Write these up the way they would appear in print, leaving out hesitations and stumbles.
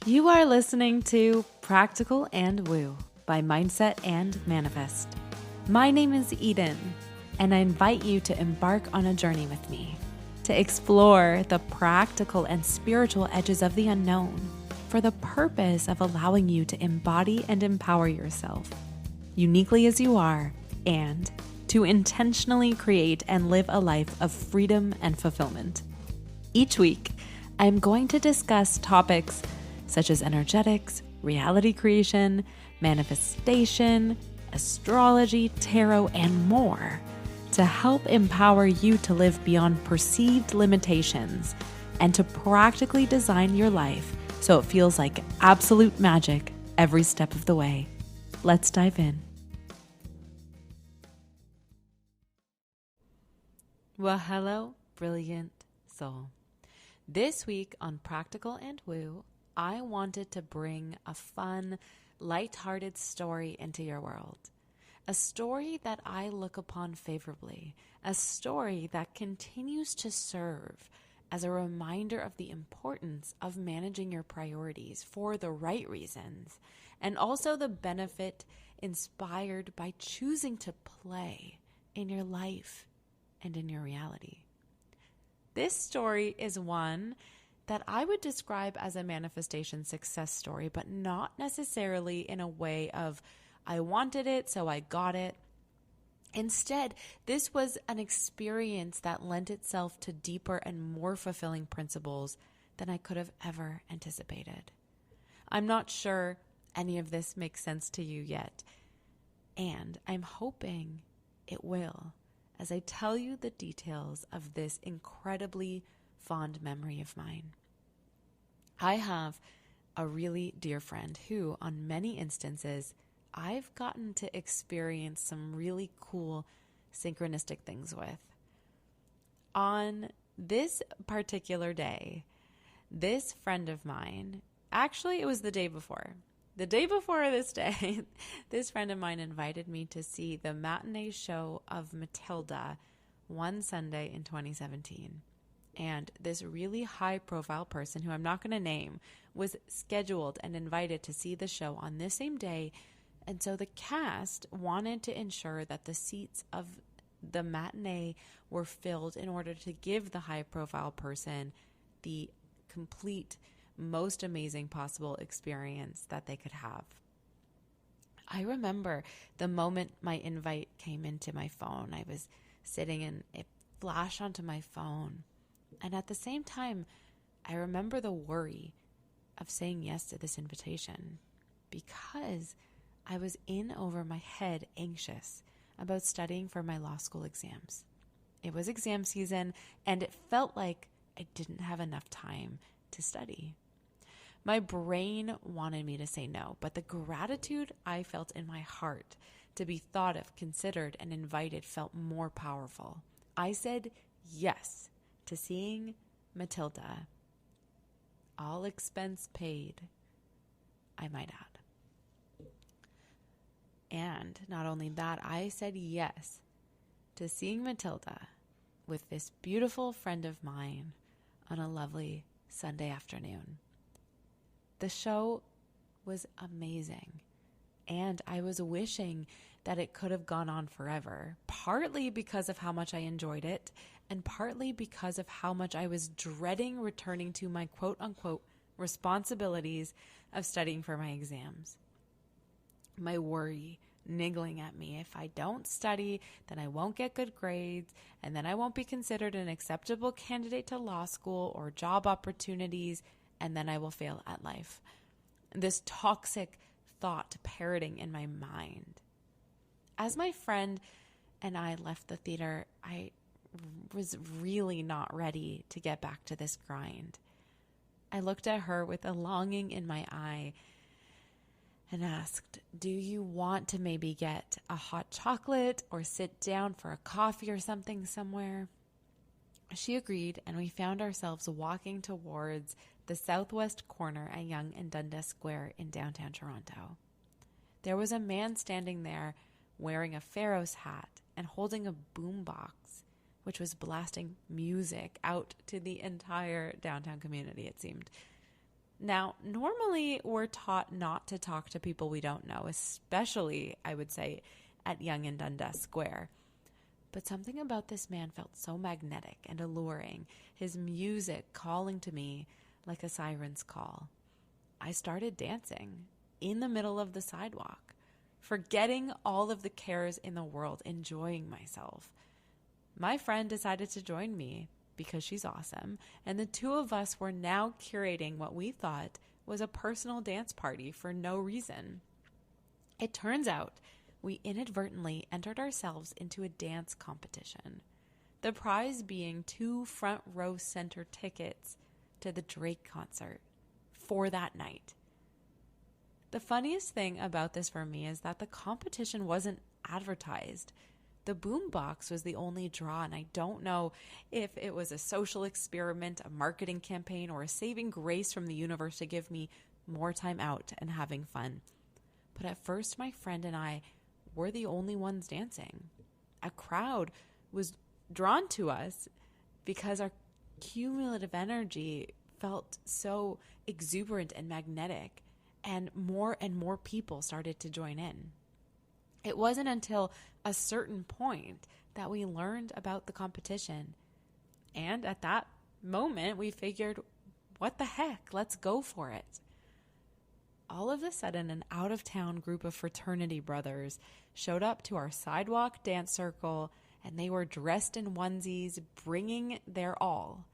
You are listening to Practical and Woo by Mindset and Manifest. My name is Eden, and I invite you to embark on a journey with me to explore the practical and spiritual edges of the unknown for the purpose of allowing you to embody and empower yourself uniquely as you are and to intentionally create and live a life of freedom and fulfillment. Each week, I'm going to discuss topics such as energetics, reality creation, manifestation, astrology, tarot, and more to help empower you to live beyond perceived limitations and to practically design your life so it feels like absolute magic every step of the way. Let's dive in. Well, hello, brilliant soul. This week on Practical and Woo, I wanted to bring a fun, lighthearted story into your world. A story that I look upon favorably, a story that continues to serve as a reminder of the importance of managing your priorities for the right reasons, and also the benefit inspired by choosing to play in your life and in your reality. This story is one that I would describe as a manifestation success story, but not necessarily in a way of I wanted it, so I got it. Instead, this was an experience that lent itself to deeper and more fulfilling principles than I could have ever anticipated. I'm not sure any of this makes sense to you yet, and I'm hoping it will as I tell you the details of this incredibly fond memory of mine. I have a really dear friend who, on many instances, I've gotten to experience some really cool synchronistic things with. On this particular day, this friend of mine, actually it was the day before. The day before this day, this friend of mine invited me to see the matinee show of Matilda one Sunday in 2017. And this really high-profile person, who I'm not going to name, was scheduled and invited to see the show on this same day. And so the cast wanted to ensure that the seats of the matinee were filled in order to give the high-profile person the complete, most amazing possible experience that they could have. I remember the moment my invite came into my phone. I was sitting and it flashed onto my phone. And at the same time, I remember the worry of saying yes to this invitation because I was in over my head anxious about studying for my law school exams. It was exam season and it felt like I didn't have enough time to study. My brain wanted me to say no, but the gratitude I felt in my heart to be thought of, considered, and invited felt more powerful. I said yes to seeing Matilda, all expense paid, I might add. And not only that, I said yes to seeing Matilda with this beautiful friend of mine on a lovely Sunday afternoon. The show was amazing, and I was wishing that it could have gone on forever, partly because of how much I enjoyed it, and partly because of how much I was dreading returning to my quote-unquote responsibilities of studying for my exams. My worry niggling at me, if I don't study, then I won't get good grades, and then I won't be considered an acceptable candidate to law school or job opportunities, and then I will fail at life. This toxic thought parroting in my mind. As my friend and I left the theater, I was really not ready to get back to this grind. I looked at her with a longing in my eye and asked, "Do you want to maybe get a hot chocolate or sit down for a coffee or something somewhere?" She agreed, and we found ourselves walking towards the southwest corner at Yonge and Dundas Square in downtown Toronto. There was a man standing there wearing a Pharaoh's hat and holding a boombox, which was blasting music out to the entire downtown community, it seemed. Now, normally we're taught not to talk to people we don't know, especially, I would say, at Yonge and Dundas Square. But something about this man felt so magnetic and alluring, his music calling to me like a siren's call. I started dancing in the middle of the sidewalk, forgetting all of the cares in the world, enjoying myself. My friend decided to join me because she's awesome, and the two of us were now curating what we thought was a personal dance party for no reason. It turns out we inadvertently entered ourselves into a dance competition, the prize being 2 front row center tickets to the Drake concert for that night. The funniest thing about this for me is that the competition wasn't advertised. The boombox was the only draw, and I don't know if it was a social experiment, a marketing campaign, or a saving grace from the universe to give me more time out and having fun. But at first, my friend and I were the only ones dancing. A crowd was drawn to us because our cumulative energy felt so exuberant and magnetic, and more people started to join in. It wasn't until a certain point that we learned about the competition. And at that moment, we figured, what the heck? Let's go for it. All of a sudden, an out-of-town group of fraternity brothers showed up to our sidewalk dance circle, and they were dressed in onesies, bringing their all.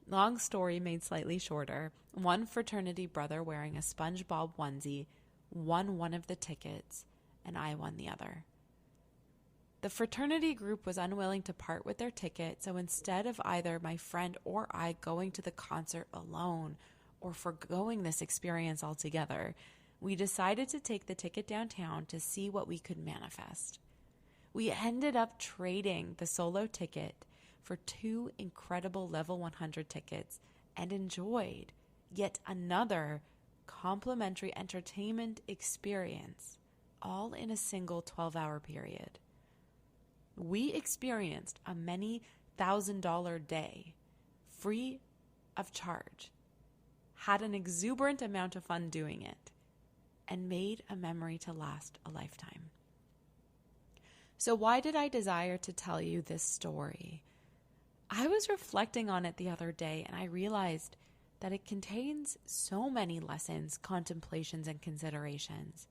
Long story made slightly shorter. One fraternity brother wearing a SpongeBob onesie won one of the tickets, and I won the other. The fraternity group was unwilling to part with their ticket, so instead of either my friend or I going to the concert alone or forgoing this experience altogether, we decided to take the ticket downtown to see what we could manifest. We ended up trading the solo ticket for 2 incredible level 100 tickets and enjoyed yet another complimentary entertainment experience, all in a single 12-hour period. We experienced a many $1,000 day, free of charge, had an exuberant amount of fun doing it, and made a memory to last a lifetime. So why did I desire to tell you this story? I was reflecting on it the other day, and I realized that it contains so many lessons, contemplations, and considerations.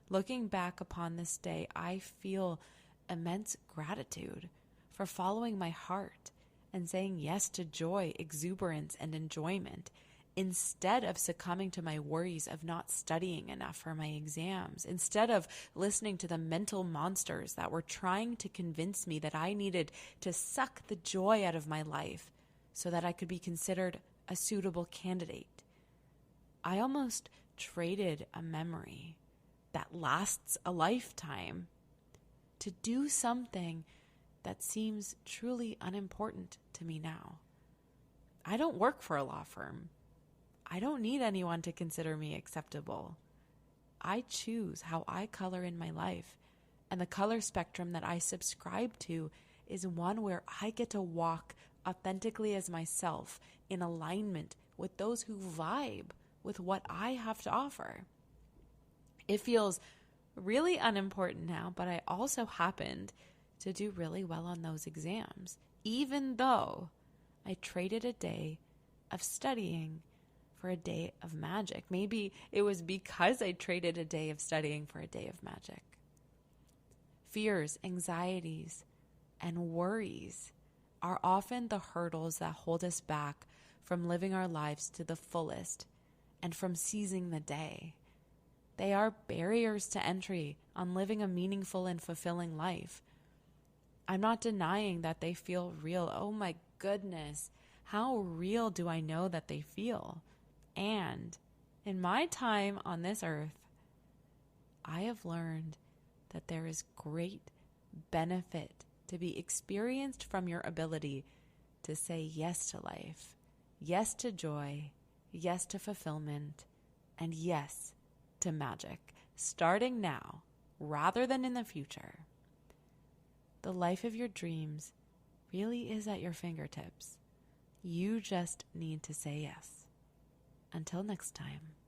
Looking back upon this day, I feel immense gratitude for following my heart and saying yes to joy, exuberance, and enjoyment instead of succumbing to my worries of not studying enough for my exams, instead of listening to the mental monsters that were trying to convince me that I needed to suck the joy out of my life so that I could be considered a suitable candidate. I almost traded a memory that lasts a lifetime to do something that seems truly unimportant to me now. I don't work for a law firm. I don't need anyone to consider me acceptable. I choose how I color in my life, and the color spectrum that I subscribe to is one where I get to walk authentically as myself in alignment with those who vibe with what I have to offer. It feels really unimportant now, but I also happened to do really well on those exams, even though I traded a day of studying for a day of magic. Maybe it was because I traded a day of studying for a day of magic. Fears, anxieties, and worries are often the hurdles that hold us back from living our lives to the fullest and from seizing the day. They are barriers to entry on living a meaningful and fulfilling life. I'm not denying that they feel real. Oh my goodness, how real do I know that they feel? And in my time on this earth, I have learned that there is great benefit to be experienced from your ability to say yes to life, yes to joy, yes to fulfillment, and yes to magic, starting now rather than in the future. The life of your dreams really is at your fingertips. You just need to say yes. until next time.